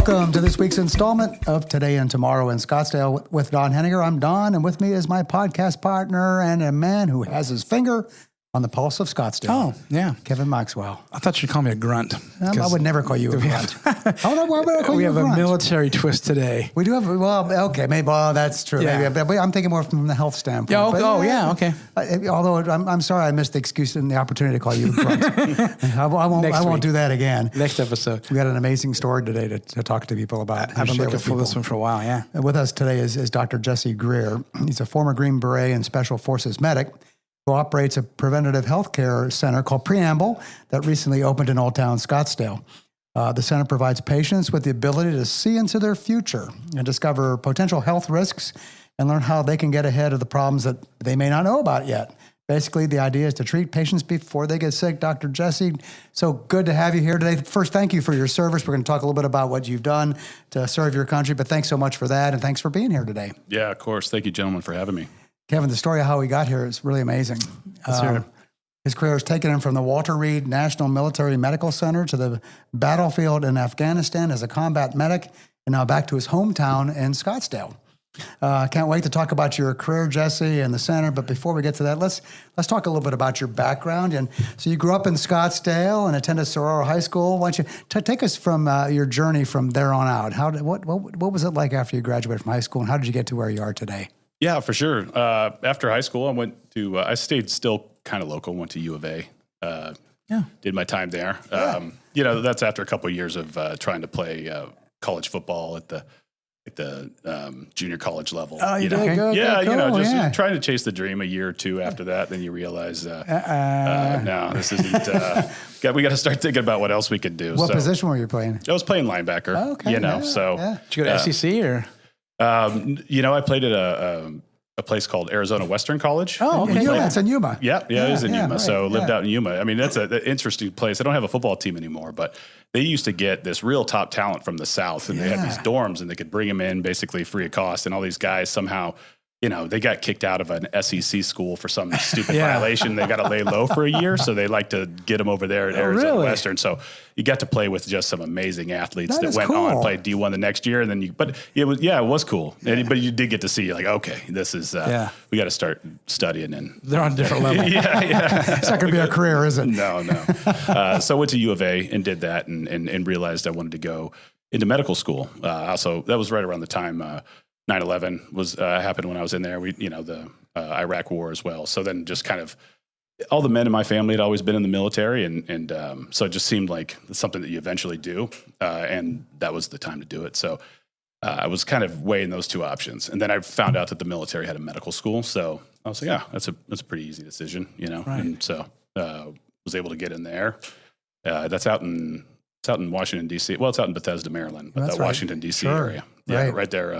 Welcome to this week's installment of Today and Tomorrow in Scottsdale with Don Henninger. I'm Don, and with me is my podcast partner and a man who has his finger on the pulse of Scottsdale. Oh, yeah. Kevin Maxwell. I thought you'd call me a grunt. I would never call you a grunt. Why would I call We you have a grunt? a military twist today. We do have, well, okay, maybe, well, that's true. Yeah. Maybe, but I'm thinking more from the health standpoint. Yeah, But, yeah, okay. Although I'm sorry I missed the excuse and the opportunity to call you a grunt. I won't do that again. Next episode. We got an amazing story today to talk to people about. I've been looking for this one for a while, yeah. With us today is Dr. Jesse Greer. He's a former Green Beret and Special Forces medic who operates a preventative health care center called Preamble that recently opened in Old Town Scottsdale. The center provides patients with the ability to see into their future and discover potential health risks and learn how they can get ahead of the problems that they may not know about yet. Basically, the idea is to treat patients before they get sick. Dr. Jesse, so good to have you here today. First, thank you for your service. We're going to talk a little bit about what you've done to serve your country, but thanks so much for that, and thanks for being here today. Yeah, of course. Thank you, gentlemen, for having me. Kevin, the story of how he got here is really amazing. His career has taken him from the Walter Reed National Military Medical Center to the battlefield in Afghanistan as a combat medic, and now back to his hometown in Scottsdale. Can't wait to talk about your career, Jesse, and the center. But before we get to that, let's talk a little bit about your background. And so you grew up in Scottsdale and attended Soror High School. Why don't you take us from your journey from there on out? What was it like after you graduated from high school, and how did you get to where you are today? Yeah, for sure. After high school, I stayed still kind of local, went to U of A, did my time there. Yeah. That's after a couple of years of trying to play college football at the junior college level. Oh, you did? know? Good, Yeah, good, cool, trying to chase the dream a year or two after that. Then you realize, no, this isn't, we got to start thinking about what else we could do. What position were you playing? I was playing linebacker, Oh, okay, Did Did you go to SEC or? I played at a place called Arizona Western College. Oh, okay. It's in Yuma. Yeah, it is in Yuma. Right, So lived out in Yuma. I mean, that's an interesting place. They don't have a football team anymore, but they used to get this real top talent from the South, and they had these dorms, and they could bring them in basically free of cost. And all these guys somehow, they got kicked out of an SEC school for some stupid violation. They got to lay low for a year, so they like to get them over there at Arizona Western. So you got to play with just some amazing athletes that went on and played D1 the next year, and then it was cool. But you did get to see, like, okay, this is we got to start studying, and they're on a different level. It's not going to be a career, is it? No. So I went to U of A and did that, and realized I wanted to go into medical school. Also, that was right around the time 9/11 was happened when I was in there. The Iraq War as well. So then just kind of all the men in my family had always been in the military, and so it just seemed like something that you eventually do, and that was the time to do it. So I was kind of weighing those two options, and then I found out that the military had a medical school. So I was like, yeah, that's a pretty easy decision, Right. And so was able to get in there. That's out in Washington D.C. Well, it's out in Bethesda, Maryland, but That's that right. Washington D.C. Sure. area, yeah, Right. right there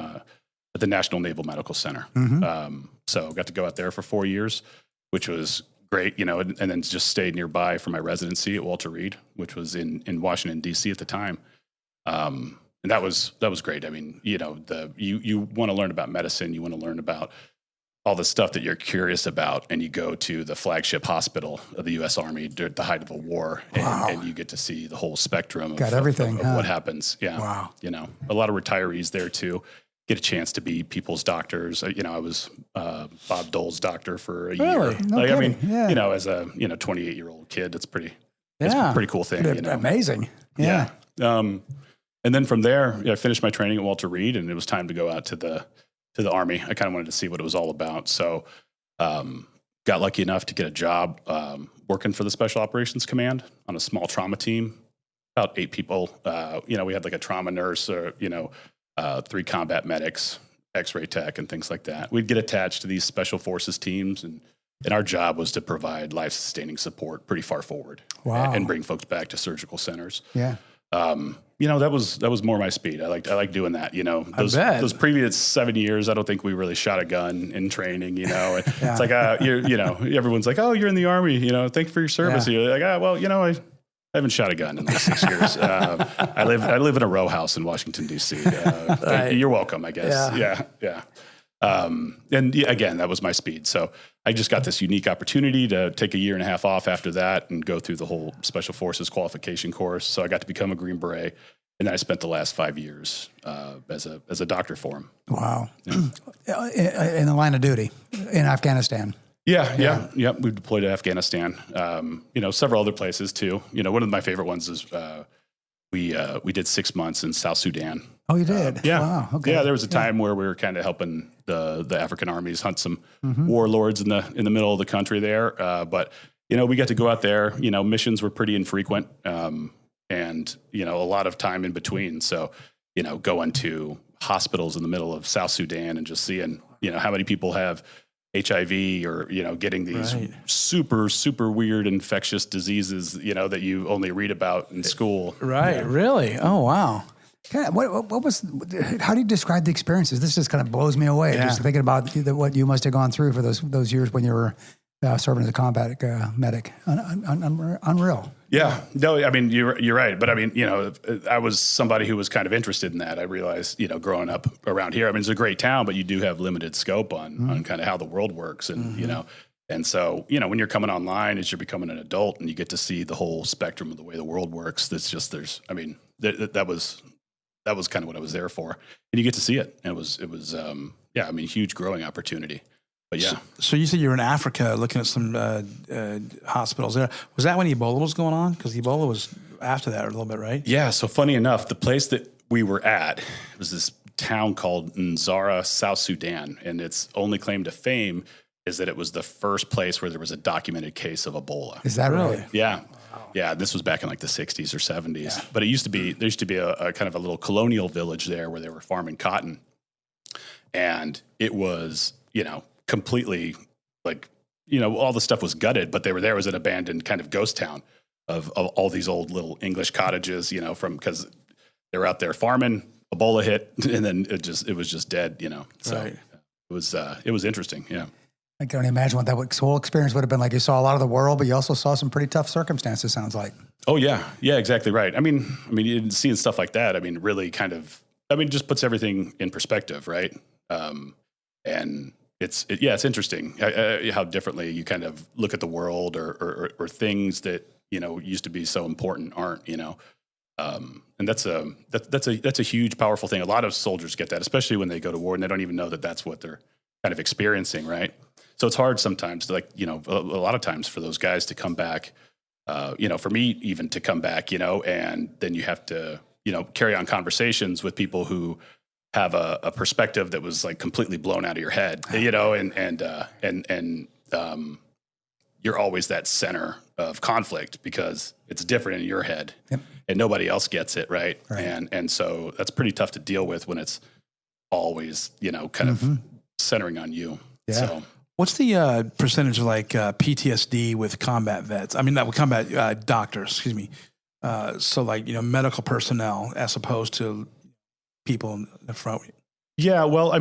at the National Naval Medical Center. Mm-hmm. So got to go out there for 4 years, which was great, and then just stayed nearby for my residency at Walter Reed, which was in Washington D.C. at the time. And that was great. I mean, you want to learn about medicine, you want to learn about all the stuff that you're curious about, and you go to the flagship hospital of the U.S. Army at the height of a war, and you get to see the whole spectrum of what happens. Yeah. Wow. A lot of retayees there too. Get a chance to be people's doctors. I was Bob Dole's doctor for a year. No kidding. As a 28-year-old kid, it's a pretty cool thing. Amazing. Yeah. And then from there, I finished my training at Walter Reed, and it was time to go out to the Army. I kind of wanted to see what it was all about. So got lucky enough to get a job working for the Special Operations Command on a small trauma team, about 8 people. We had like a trauma nurse, 3 combat medics, X-ray tech, and things like that. We'd get attached to these special forces teams, and our job was to provide life-sustaining support pretty far forward. Wow. And bring folks back to surgical centers. Yeah. That was more my speed. I like doing that. Those previous 7 years, I don't think we really shot a gun in training. It's like everyone's like, oh, you're in the Army. Thank you for your service. Yeah. You're like, I haven't shot a gun in like 6 years. I live in a row house in Washington D.C. Right. You're welcome, I guess. Yeah. Again, that was my speed. So I just got this unique opportunity to take a year and a half off after that and go through the whole Special Forces qualification course. So I got to become a Green Beret. And then I spent the last 5 years as a doctor for him. Wow. In the line of duty in Afghanistan. Yeah. We deployed to Afghanistan. Several other places too. One of my favorite ones is we did 6 months in South Sudan. Oh, you did? Yeah. Wow. Okay. Yeah, there was a time where we were kind of helping the African armies hunt some warlords in the middle of the country there. But we got to go out there. Missions were pretty infrequent, and a lot of time in between. So going to hospitals in the middle of South Sudan and just seeing how many people have HIV or getting these super, super weird infectious diseases that you only read about in school. Right. Yeah. Really? Oh, wow. Yeah, how do you describe the experiences? This just kind of blows me away. Just thinking about what you must have gone through for those years when you were serving as a combat medic. Unreal. Yeah. No, I mean, you're right. But I mean, I was somebody who was kind of interested in that. I realized, growing up around here, I mean, it's a great town, but you do have limited scope on kind of how the world works. And, and so, when you're coming online as you're becoming an adult and you get to see the whole spectrum of the way the world works, that was kind of what I was there for. And you get to see it. And it was huge growing opportunity. But yeah. So you said you were in Africa looking at some hospitals there. Was that when Ebola was going on? Because Ebola was after that a little bit, right? Yeah. So funny enough, the place that we were at was this town called Nzara, South Sudan. And its only claim to fame is that it was the first place where there was a documented case of Ebola. Is that really? Yeah. Yeah, this was back in like the 60s or 70s. Yeah. But there used to be a kind of a little colonial village there where they were farming cotton. And it was, completely like, all the stuff was gutted, but there was an abandoned kind of ghost town of all these old little English cottages, because they were out there farming, Ebola hit, and then it was just dead, So it was interesting. Yeah. I can only imagine what that whole experience would have been like. You saw a lot of the world, but you also saw some pretty tough circumstances, sounds like. Oh, yeah. Yeah, exactly right. I mean, seeing stuff like that, really kind of, just puts everything in perspective, right? And it's interesting how differently you kind of look at the world or things that, used to be so important aren't, and that's a huge, powerful thing. A lot of soldiers get that, especially when they go to war and they don't even know that that's what they're kind of experiencing, right? So it's hard sometimes, a lot of times for those guys to come back, for me even to come back, and then you have to, carry on conversations with people who have a perspective that was like completely blown out of your head, and you're always that center of conflict because it's different in your head and nobody else gets it. Right. And so that's pretty tough to deal with when it's always, kind of centering on you. Yeah. So. What's the percentage of like PTSD with combat vets? I mean, not with combat doctors, excuse me. So like, medical personnel as opposed to people in the front. Yeah. Well,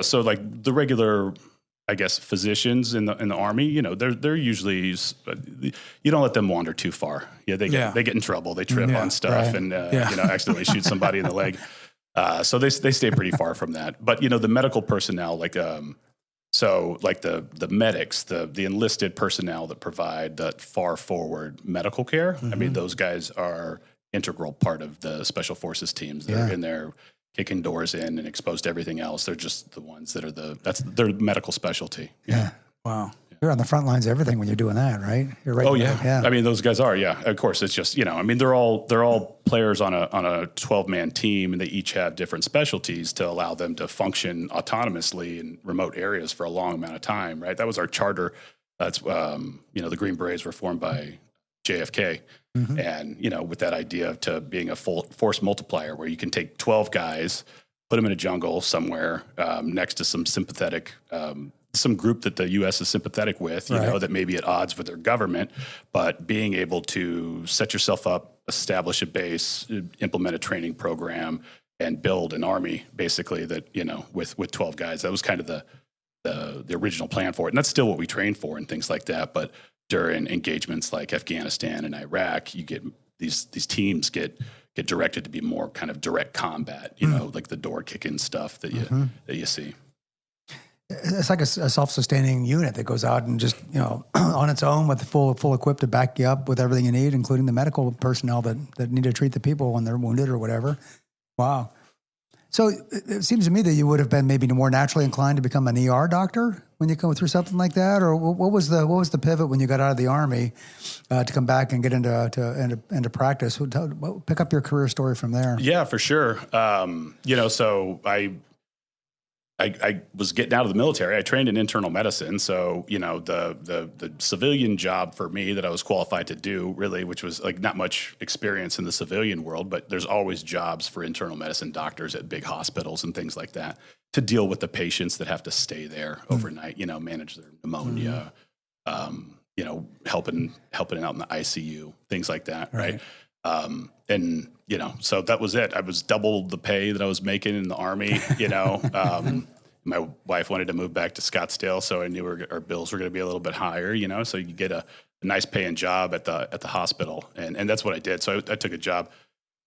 so like the regular, I guess, physicians in the Army, they're usually, you don't let them wander too far. Yeah. They get in trouble. They trip on stuff and, accidentally shoot somebody in the leg. So they stay pretty far from that. But, the medical personnel, like, so like the medics, the enlisted personnel that provide that far forward medical care, those guys are integral part of the special forces teams. They're in there kicking doors in and exposed to everything else. They're just the ones that are that's their medical specialty. Yeah. Wow. You're on the front lines of everything when you're doing that, right? You're right. Oh yeah. Those guys are. Yeah. Of course. It's just they're all players on a 12-man team, and they each have different specialties to allow them to function autonomously in remote areas for a long amount of time. Right. That was our charter. That's the Green Berets were formed by JFK, and with that idea to being a full force multiplier, where you can take 12 guys, put them in a jungle somewhere next to some sympathetic. Some group that the U.S. is sympathetic with, that may be at odds with their government, but being able to set yourself up, establish a base, implement a training program, and build an army, basically, that, with 12 guys. That was kind of the original plan for it. And that's still what we train for and things like that. But during engagements like Afghanistan and Iraq, you get these teams get directed to be more kind of direct combat, like the door kicking stuff that you see. It's like a self-sustaining unit that goes out and just, on its own with full equipped to back you up with everything you need, including the medical personnel that need to treat the people when they're wounded or whatever. Wow. So it seems to me that you would have been maybe more naturally inclined to become an ER doctor when you go through something like that, or what was the pivot when you got out of the Army to come back and get into practice? Pick up your career story from there. Yeah, for sure. So I was getting out of the military. I trained in internal medicine. So, the civilian job for me that I was qualified to do really, which was like not much experience in the civilian world, but there's always jobs for internal medicine doctors at big hospitals and things like that to deal with the patients that have to stay there overnight, manage their pneumonia, helping out in the ICU, things like that. Right. So that was it. I was double the pay that I was making in the Army, my wife wanted to move back to Scottsdale, so I knew our bills were going to be a little bit higher, so you get a nice paying job at the hospital. And that's what I did. So I took a job.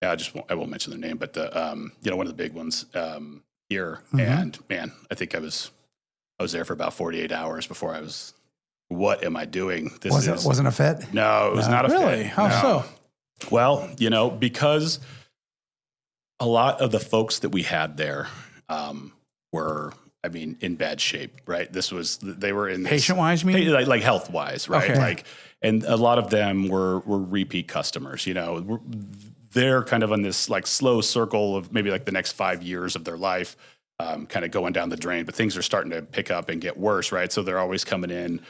I won't mention the name, but one of the big ones, here. Mm-hmm. And man, I think I was there for about 48 hours before I was, what am I doing? Wasn't a fit? No, it was not a fit. Really? How so? Well, because a lot of the folks that we had there were, in bad shape, right? They were in patient-wise, you mean? Like health-wise, right? Okay. And a lot of them were repeat customers. They're kind of on this like slow circle of maybe like the next 5 years of their life, kind of going down the drain. But things are starting to pick up and get worse, right? So they're always coming in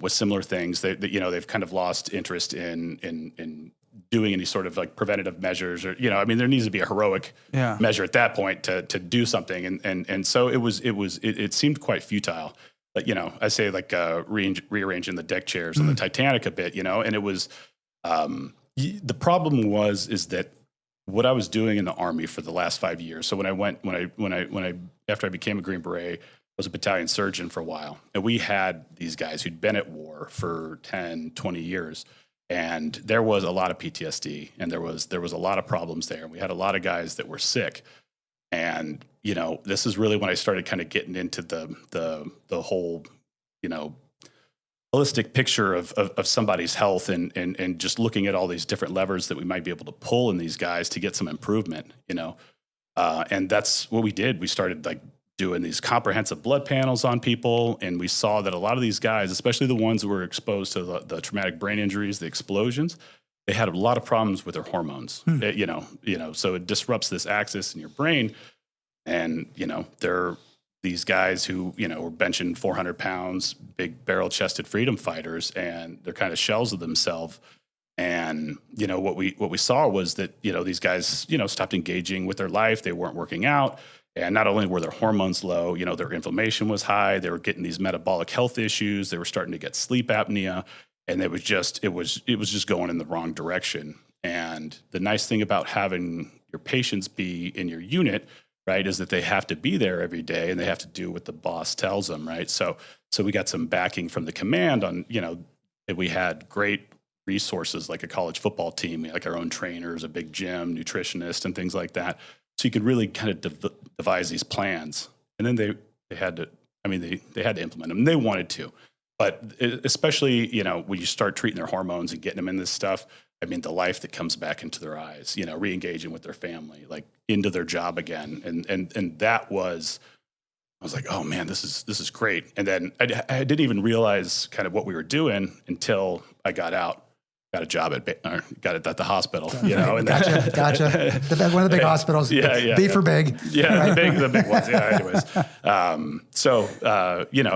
with similar things. They've kind of lost interest in doing any sort of like preventative measures, or there needs to be a heroic measure at that point to do something, and so it seemed quite futile. But I say like rearranging the deck chairs on the Titanic a bit, and it was the problem is that what I was doing in the Army for the last 5 years. So after I became a Green Beret, I was a battalion surgeon for a while, and we had these guys who'd been at war for 10, 20 years. And there was a lot of PTSD, and there was a lot of problems there. And we had a lot of guys that were sick. And, this is really when I started kind of getting into the whole, holistic picture of somebody's health and just looking at all these different levers that we might be able to pull in these guys to get some improvement, and that's what we did. We started like doing these comprehensive blood panels on people, and we saw that a lot of these guys, especially the ones who were exposed to the traumatic brain injuries, the explosions, they had a lot of problems with their hormones. So it disrupts this axis in your brain, and they're these guys who were benching 400 pounds, big barrel-chested freedom fighters, and they're kind of shells of themselves. And what we saw was that these guys stopped engaging with their life. They weren't working out. And not only were their hormones low, their inflammation was high. They were getting these metabolic health issues. They were starting to get sleep apnea, and it was just going in the wrong direction. And the nice thing about having your patients be in your unit, right, is that they have to be there every day, and they have to do what the boss tells them, right? So we got some backing from the command on, that we had great resources like a college football team, like our own trainers, a big gym, nutritionist, and things like that. So you could really kind of devise these plans, and then they had to. They had to implement them. And they wanted to, but especially when you start treating their hormones and getting them in this stuff, the life that comes back into their eyes, re-engaging with their family, like into their job again, and that was. I was like, oh man, this is great. And then I didn't even realize kind of what we were doing until I got out. Got a job got it at the hospital, And Gotcha. One of the big hospitals. Yeah. B for big. Yeah, the big ones. Yeah. Anyways,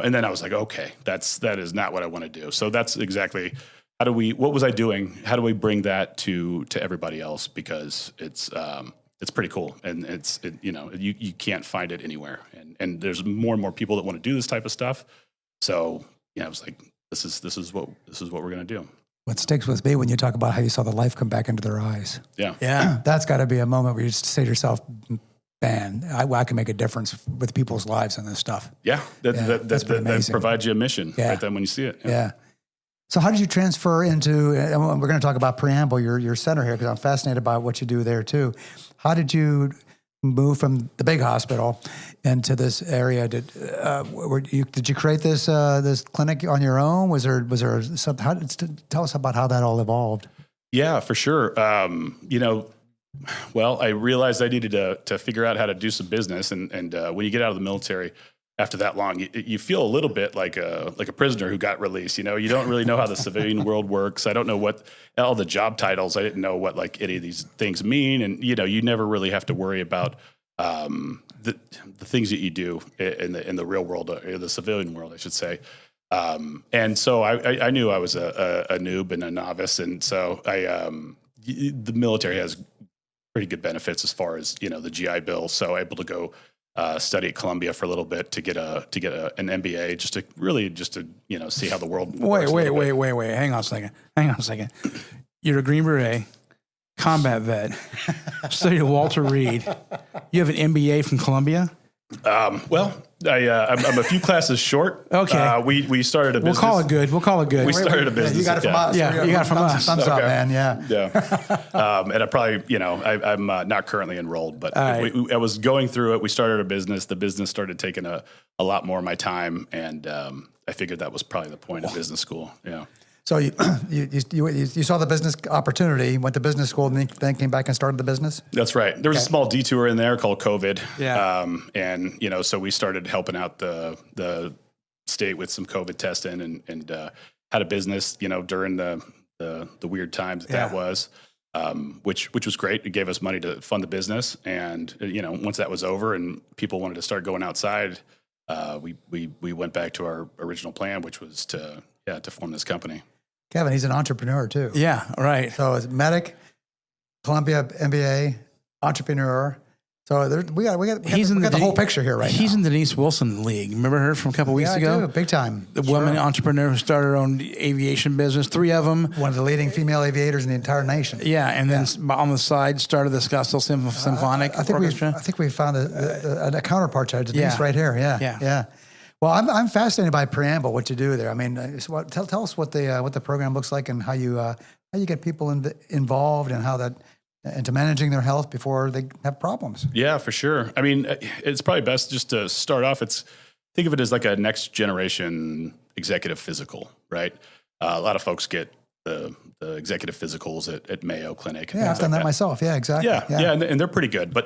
and then I was like, okay, that is not what I want to do. So that's exactly what was I doing? How do we bring that to everybody else? Because it's pretty cool, and you can't find it anywhere, and there's more and more people that want to do this type of stuff. So I was like, this is what we're gonna do. What sticks with me when you talk about how you saw the life come back into their eyes. Yeah. That's got to be a moment where you just say to yourself, man, I can make a difference with people's lives in this stuff. Yeah. That provides you a mission right then when you see it. Yeah. So how did you transfer into, and we're going to talk about Preamble, your center here, because I'm fascinated by what you do there too. How did you moved from the big hospital into this area. Did you create this this clinic on your own? Was there something? Tell us about how that all evolved. Yeah, for sure. Well, I realized I needed to figure out how to do some business, and when you get out of the military after that long, you feel a little bit like a prisoner who got released. You don't really know how the civilian world works. I don't know what all the job titles. I didn't know what like any of these things mean, and you never really have to worry about the things that you do in the real world, or the civilian world, I should say. And so I knew I was a noob and a novice, and so the military has pretty good benefits as far as the GI Bill. So able to go study at Columbia for a little bit to get an MBA, just to see how the world works. Wait. Hang on a second. You're a Green Beret, combat vet, studied at Walter Reed. You have an MBA from Columbia? Well, I'm a few classes short. Okay. We started a business. We'll call it good. We started a business. You got it from us. Yeah, you got it from us. Thumbs up, man. Yeah. Yeah. And I probably, I'm not currently enrolled, but I was going through it. We started a business. The business started taking a lot more of my time, and I figured that was probably the point of business school. Yeah. So you saw the business opportunity, went to business school, and then came back and started the business? That's right. There was a small detour in there called COVID. Yeah. And, so we started helping out the state with some COVID testing and had a business, during the weird times that was, which was great. It gave us money to fund the business. And, once that was over and people wanted to start going outside, we went back to our original plan, which was to form this company. Kevin, he's an entrepreneur too. Yeah, right. So it's medic, Columbia MBA, entrepreneur. So we got the whole picture here right now. He's in the Denise Wilson League. Remember her from a couple weeks ago? I do, big time. The woman entrepreneur who started her own aviation business, 3 of them. One of the leading female aviators in the entire nation. Yeah, and then on the side started the Scottsdale Symphonic Orchestra. I think we found a counterpart to Denise right here. Yeah. Well, I'm fascinated by Preamble, what you do there. I mean, tell us what the program looks like and how you get people involved and into managing their health before they have problems. Yeah, for sure. I mean, it's probably best just to start off. Think of it as like a next generation executive physical, right? A lot of folks get the executive physicals at Mayo Clinic. Yeah, I've done that myself. Yeah, exactly. Yeah, and they're pretty good. But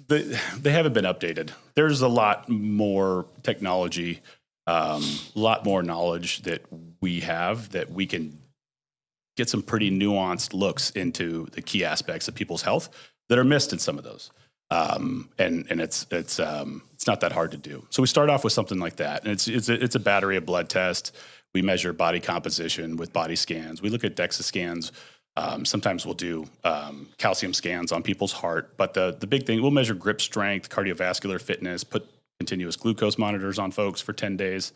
they haven't been updated. There's a lot more technology, a lot more knowledge that we have that we can get some pretty nuanced looks into the key aspects of people's health that are missed in some of those. And it's not that hard to do. So we start off with something like that, and it's a battery of blood tests. We measure body composition with body scans. We look at DEXA scans. Sometimes we'll do calcium scans on people's heart. But the big thing, we'll measure grip strength, cardiovascular fitness, put continuous glucose monitors on folks for 10 days.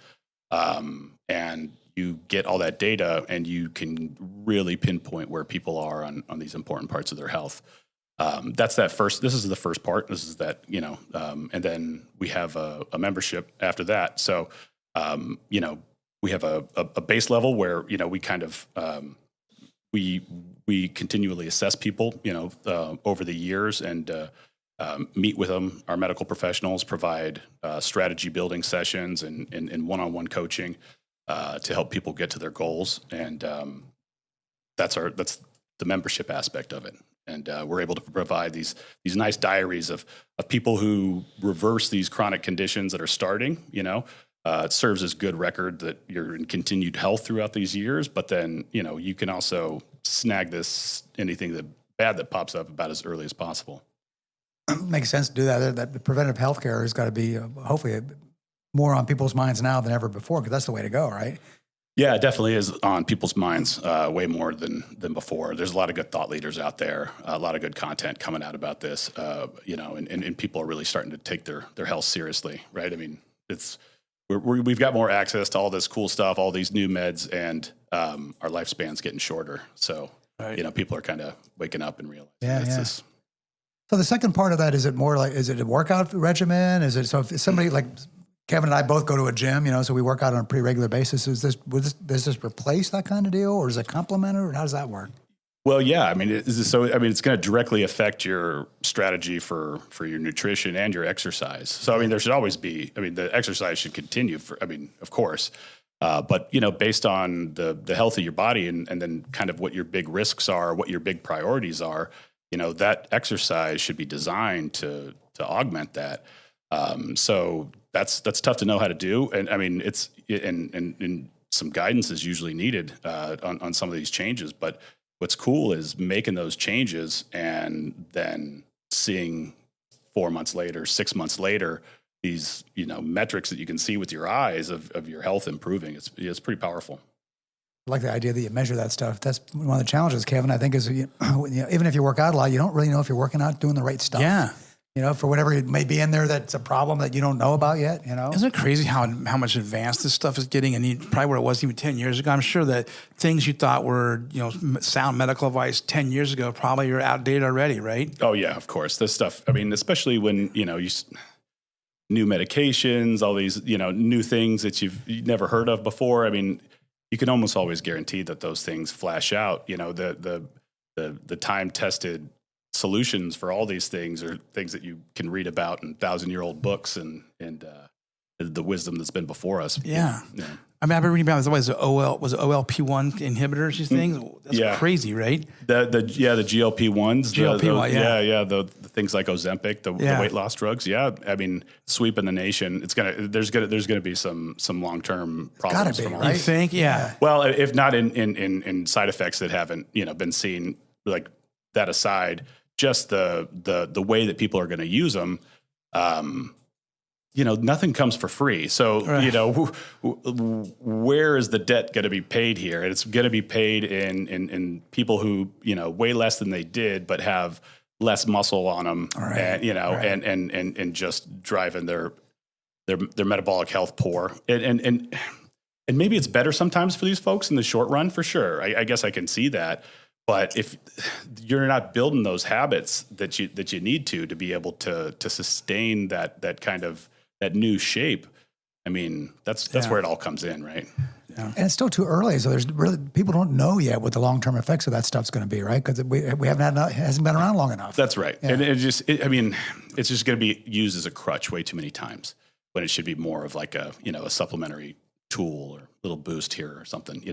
And you get all that data, and you can really pinpoint where people are on these important parts of their health. This is the first part. This is that, and then we have a membership after that. So, we have a base level where, we kind of, we continually assess people, over the years and meet with them. Our medical professionals provide strategy building sessions and one-on-one coaching to help people get to their goals. And that's the membership aspect of it. And we're able to provide these nice diaries of people who reverse these chronic conditions that are starting, It serves as good record that you're in continued health throughout these years, but then, you can also snag anything bad that pops up about as early as possible. Makes sense to do that. That preventive health care has got to be hopefully more on people's minds now than ever before, because that's the way to go, right? Yeah, it definitely is on people's minds way more than before. There's a lot of good thought leaders out there, a lot of good content coming out about this, and people are really starting to take their health seriously, right? I mean, we've got more access to all this cool stuff, all these new meds, and our lifespan's getting shorter. So, right. People are kind of waking up and realizing this. So the second part of that, is it a workout regimen? Is it, so if somebody like Kevin and I both go to a gym, so we work out on a pretty regular basis. Does this replace that kind of deal, or is it complement, or how does that work? Well, yeah. I mean, it's going to directly affect your strategy for your nutrition and your exercise. So, I mean, there should always be. I mean, the exercise should continue. Of course, but based on the health of your body and then kind of what your big risks are, what your big priorities are, that exercise should be designed to augment that. So that's tough to know how to do, and I mean, it's and some guidance is usually needed on some of these changes, but. What's cool is making those changes and then seeing 4 months later, 6 months later, these, metrics that you can see with your eyes of your health improving. It's pretty powerful. I like the idea that you measure that stuff. That's one of the challenges, Kevin, I think, is even if you work out a lot, you don't really know if you're working out, doing the right stuff. Yeah. For whatever it may be in there that's a problem that you don't know about yet, Isn't it crazy how much advanced this stuff is getting? And probably where it was even 10 years ago. I'm sure that things you thought were, sound medical advice 10 years ago probably are outdated already, right? Oh, yeah, of course. This stuff, I mean, especially when, new medications, all these, new things that you've never heard of before. I mean, you can almost always guarantee that those things flash out. The time-tested solutions for all these things are things that you can read about in 1,000-year-old books and the wisdom that's been before us. Yeah. I mean, I've been reading about this. Was it OLP1 inhibitors? These things. That's crazy, right? The GLP-1s. GLP-1, the things like Ozempic, the weight loss drugs. Yeah, I mean, sweeping the nation. There's gonna be some long-term problems. Gotta be, from right? You think? Yeah. Well, if not in side effects that haven't been seen, like that aside, just the way that people are going to use them. Nothing comes for free. So, right. Where is the debt going to be paid here? And it's going to be paid in people who, weigh less than they did, but have less muscle on them, right. and just driving their metabolic health poor. And maybe it's better sometimes for these folks in the short run, for sure. I guess I can see that. But if you're not building those habits that you need to be able to sustain that kind of that new shape, I mean, that's where it all comes in, right? Yeah. And it's still too early, so there's really people don't know yet what the long-term effects of that stuff's going to be, right? Because it hasn't been around long enough. That's right, yeah. And it's just going to be used as a crutch way too many times when it should be more of like a supplementary tool or little boost here or something.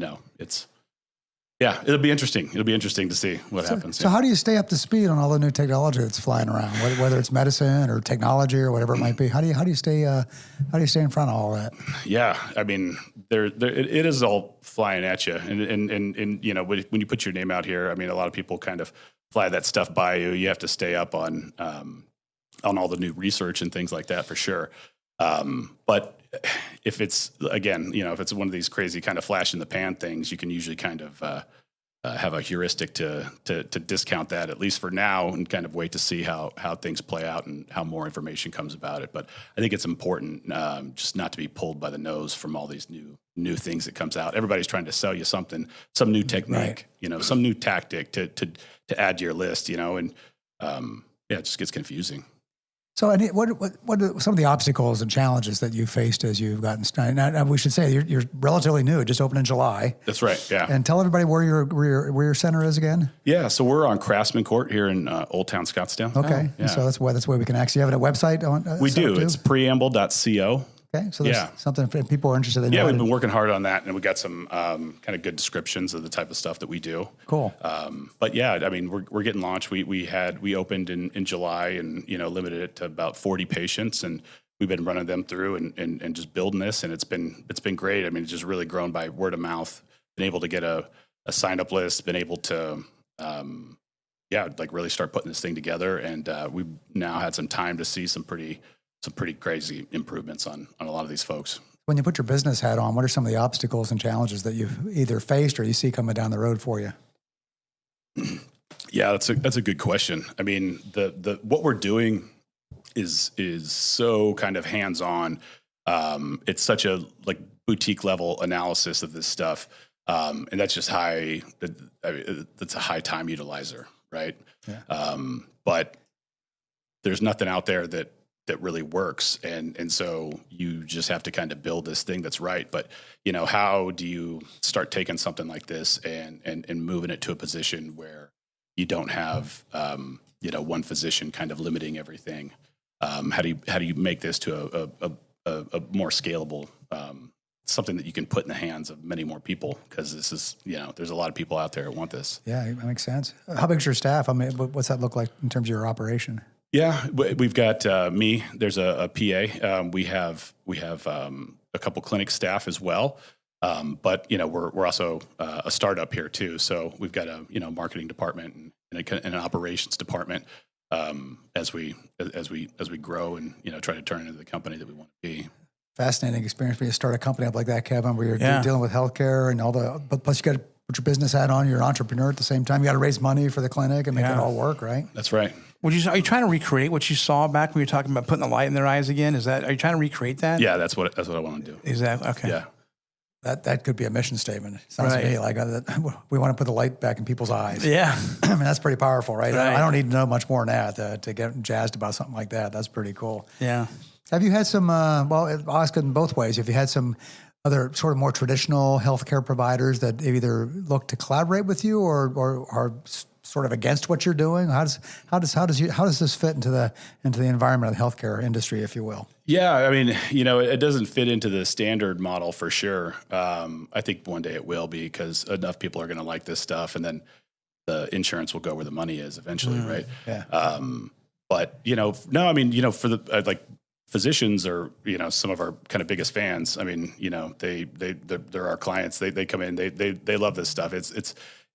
Yeah, it'll be interesting. It'll be interesting to see what happens. So how do you stay up to speed on all the new technology that's flying around, whether it's medicine or technology or whatever it might be? How do you stay in front of all that? Yeah, I mean, it is all flying at you, and when you put your name out here, I mean, a lot of people kind of fly that stuff by you. You have to stay up on all the new research and things like that for sure. But if it's if it's one of these crazy kind of flash in the pan things, you can usually kind of have a heuristic to discount that, at least for now, and kind of wait to see how things play out and how more information comes about it. But I think it's important just not to be pulled by the nose from all these new things that comes out. Everybody's trying to sell you something, some new technique, right. Some new tactic to add to your list, and it just gets confusing. So, what are some of the obstacles and challenges that you faced as you've gotten started? Now, we should say you're relatively new; it just opened in July. That's right. Yeah. And tell everybody where your center is again. Yeah. So we're on Craftsman Court here in Old Town Scottsdale. Okay. Yeah. So that's where we can access. You have a website on. We do. It's preamble.co. Okay, so there's something if people are interested in. Yeah, we've been working hard on that, and we got some kind of good descriptions of the type of stuff that we do. Cool. But yeah, I mean, we're getting launched. We opened in July, and limited it to about 40 patients, and we've been running them through and just building this, and it's been great. I mean, it's just really grown by word of mouth. Been able to get a sign up list. Been able to really start putting this thing together, and we've now had some time to see some pretty crazy improvements on a lot of these folks. When you put your business hat on, what are some of the obstacles and challenges that you've either faced or you see coming down the road for you? Yeah, that's a good question. I mean, the what we're doing is so kind of hands-on. It's such a boutique level analysis of this stuff. And that's just that's a high time utilizer, right? Yeah. But there's nothing out there that that really works. And so you just have to kind of build this thing that's right. But, how do you start taking something like this and moving it to a position where you don't have, one physician kind of limiting everything? How do you make this to a more scalable, something that you can put in the hands of many more people? Because this is, there's a lot of people out there that want this. Yeah, that makes sense. How big's your staff? I mean, what's that look like in terms of your operation? Yeah, we've got me. There's a PA. We have a couple clinic staff as well. But we're also a startup here too. So we've got a marketing department and an operations department as we grow and try to turn into the company that we want to be. Fascinating experience when you start a company up like that, Kevin, where you're dealing with healthcare and but plus you got to put your business hat on. You're an entrepreneur at the same time. You got to raise money for the clinic and make it all work, right? That's right. Are you trying to recreate what you saw back when you were talking about putting the light in their eyes again? Are you trying to recreate that? Yeah, that's what I want to do. Exactly. Okay. Yeah. That could be a mission statement. Sounds to me like we want to put the light back in people's eyes. Yeah. I mean, that's pretty powerful, right? I don't need to know much more than that to get jazzed about something like that. That's pretty cool. Yeah. Have you had some, I'll ask it in both ways. Have you had some other sort of more traditional healthcare providers that either look to collaborate with you or are sort of against what you're doing? How does this fit into the environment of the healthcare industry, if you will? Yeah, I mean, it doesn't fit into the standard model for sure. I think one day it will be because enough people are going to like this stuff, and then the insurance will go where the money is eventually, right? Yeah. But no, I mean, for the physicians are some of our kind of biggest fans. I mean, they're our clients. They come in, they love this stuff.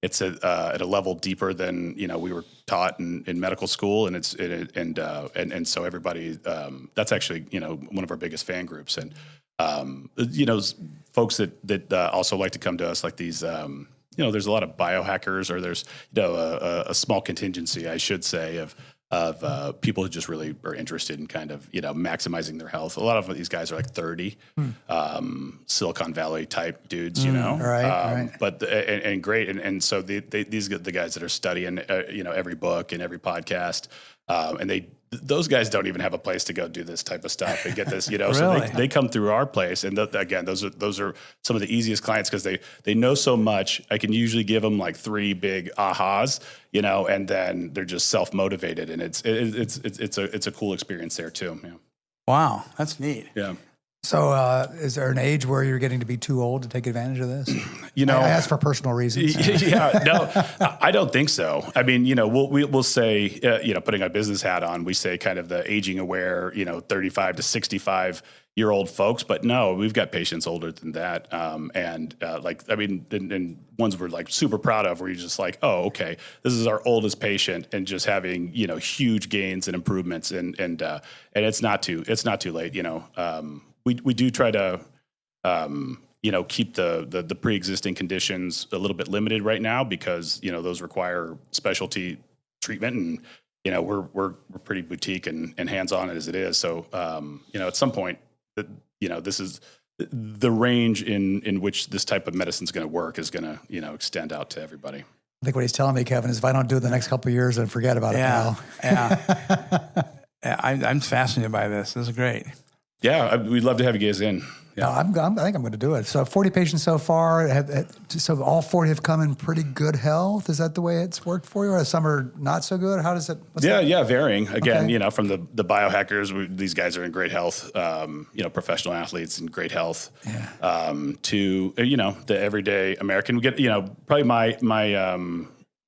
It's at a level deeper than we were taught in medical school, and and so everybody that's actually one of our biggest fan groups, and folks that also like to come to us like these. There's a lot of biohackers, or there's a small contingency, I should say, of people who just really are interested in kind of maximizing their health. A lot of these guys are like 30, Silicon Valley type dudes, Right. But and great, and so these are the guys that are studying every book and every podcast, and those guys don't even have a place to go do this type of stuff and get this, Really? So they come through our place, and again, those are some of the easiest clients because they know so much. I can usually give them like 3 big ahas, and then they're just self motivated, and it's a cool experience there too. Yeah. Wow, that's neat. Yeah. So, is there an age where you're getting to be too old to take advantage of this? I ask for personal reasons. Yeah, no, I don't think so. I mean, we'll say, putting our business hat on, we say kind of the aging aware, 35 to 65-year-old folks. But no, we've got patients older than that, and ones we're like super proud of, where you're just like, oh, okay, this is our oldest patient, and just having huge gains and improvements, and it's not too late. We do try to, keep the pre-existing conditions a little bit limited right now because, those require specialty treatment, and, we're pretty boutique and hands-on as it is. So, at some point, this is the range in which this type of medicine is going to work is going to, extend out to everybody. I think what he's telling me, Kevin, is if I don't do it the next couple of years, then forget about it, pal. Yeah. I'm fascinated by this. This is great. Yeah, we'd love to have you guys in. Yeah. No, I think I'm going to do it. So 40 patients so far. So all 40 have come in pretty good health. Is that the way it's worked for you? Or some are not so good? How does it? Yeah, varying. Again, from the biohackers, these guys are in great health. Professional athletes in great health. Yeah. To the everyday American. We get probably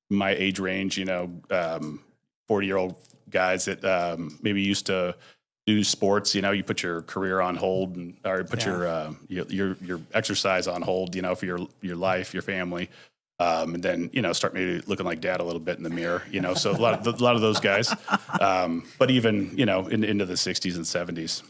my age range. 40-year-old guys that maybe used to do sports, you put your career on hold, or put your exercise on hold, for your life, your family, and then start maybe looking like dad a little bit in the mirror, So a lot of those guys, but even into the 60s and 70s.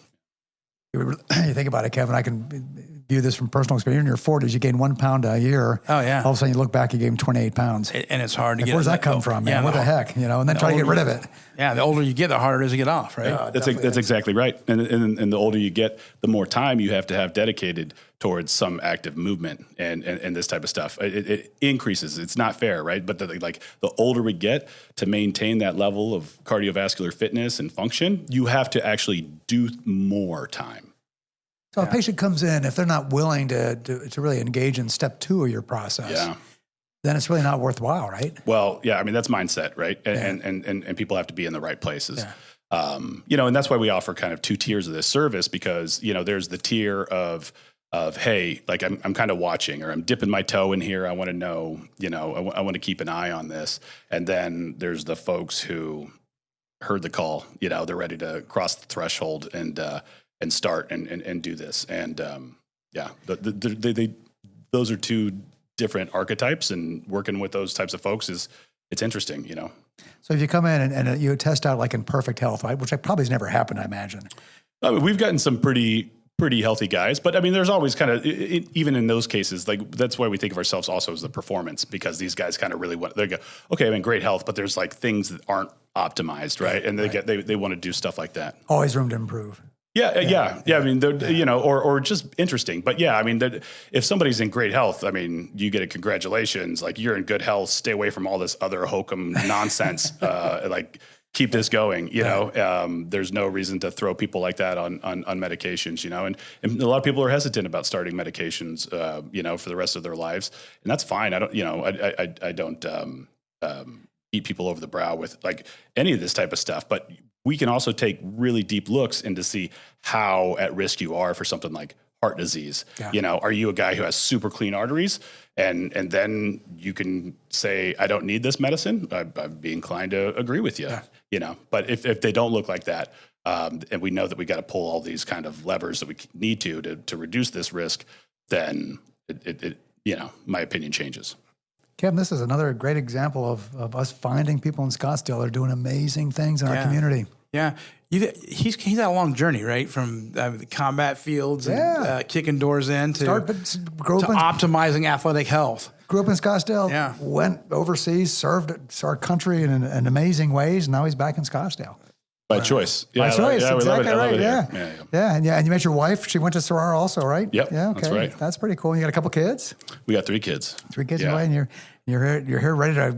You think about it, Kevin. view this from personal experience. You're in your 40s, you gain 1 pound a year. Oh, yeah. All of a sudden you look back, you gained 28 pounds. And it's hard to get. Where's that come from, man? What the heck? And then try to get rid of it. Yeah, the older you get, the harder it is to get off, right? That's exactly right. And the older you get, the more time you have to have dedicated towards some active movement and this type of stuff. It increases. It's not fair, right? But the older we get, to maintain that level of cardiovascular fitness and function, you have to actually do more time. So a patient comes in, if they're not willing to really engage in step 2 of your process, then it's really not worthwhile, right? Well, yeah, I mean, that's mindset, right? And people have to be in the right places. Yeah. And that's why we offer kind of 2 tiers of this service, because, there's the tier of hey, like I'm kind of watching, or I'm dipping my toe in here. I want to know, I want to keep an eye on this. And then there's the folks who heard the call, they're ready to cross the threshold and start and do this. And those are 2 different archetypes, and working with those types of folks it's interesting, So if you come in and you test out like in perfect health, right, which probably has never happened, I imagine. I mean, we've gotten some pretty healthy guys, but I mean, there's always kind of, even in those cases, like that's why we think of ourselves also as the performance, because these guys kind of really they go, okay, I'm in great health, but there's like things that aren't optimized, right? And they want to do stuff like that. Always room to improve. Yeah. I mean, or just interesting. But yeah, I mean, if somebody's in great health, I mean, you get a congratulations, like you're in good health, stay away from all this other hokum nonsense, like keep this going, there's no reason to throw people like that on medications, and a lot of people are hesitant about starting medications, for the rest of their lives. And that's fine. I don't beat people over the brow with like any of this type of stuff, but we can also take really deep looks into see how at risk you are for something like heart disease. Yeah. Are you a guy who has super clean arteries? And then you can say, I don't need this medicine. I'd be inclined to agree with you, but if they don't look like that, and we know that we got to pull all these kind of levers that we need to reduce this risk, then it my opinion changes. Kevin, this is another great example of us finding people in Scottsdale that are doing amazing things in our community. Yeah. He's had a long journey, right? From the combat fields and kicking doors in to optimizing athletic health. Grew up in Scottsdale, went overseas, served our country in amazing ways, and now he's back in Scottsdale. By choice. By choice, we love it. exactly right. Yeah. And you met your wife. She went to Soror also, right? Yep, yeah, okay. That's right. That's pretty cool. You got a couple kids? We got 3 kids. 3 kids away, and you're here ready to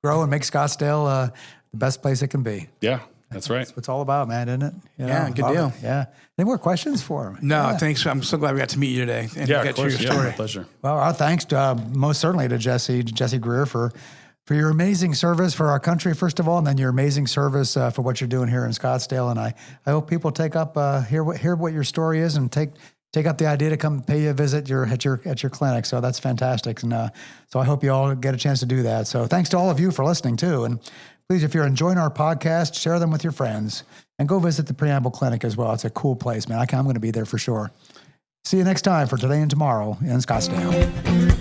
grow and make Scottsdale the best place it can be. Yeah. That's right. That's what it's all about, man, isn't it? Good deal. Yeah. Any more questions for him? No, thanks. I'm so glad we got to meet you today and get to your story. My pleasure. Well, our thanks most certainly to Jesse Greer for your amazing service for our country, first of all, and then your amazing service for what you're doing here in Scottsdale. And I hope people take up hear what your story is and take up the idea to come pay you a visit at your clinic. So that's fantastic. And so I hope you all get a chance to do that. So thanks to all of you for listening too. And please, if you're enjoying our podcast, share them with your friends and go visit the Preamble Clinic as well. It's a cool place, man. I'm going to be there for sure. See you next time for Today and Tomorrow in Scottsdale.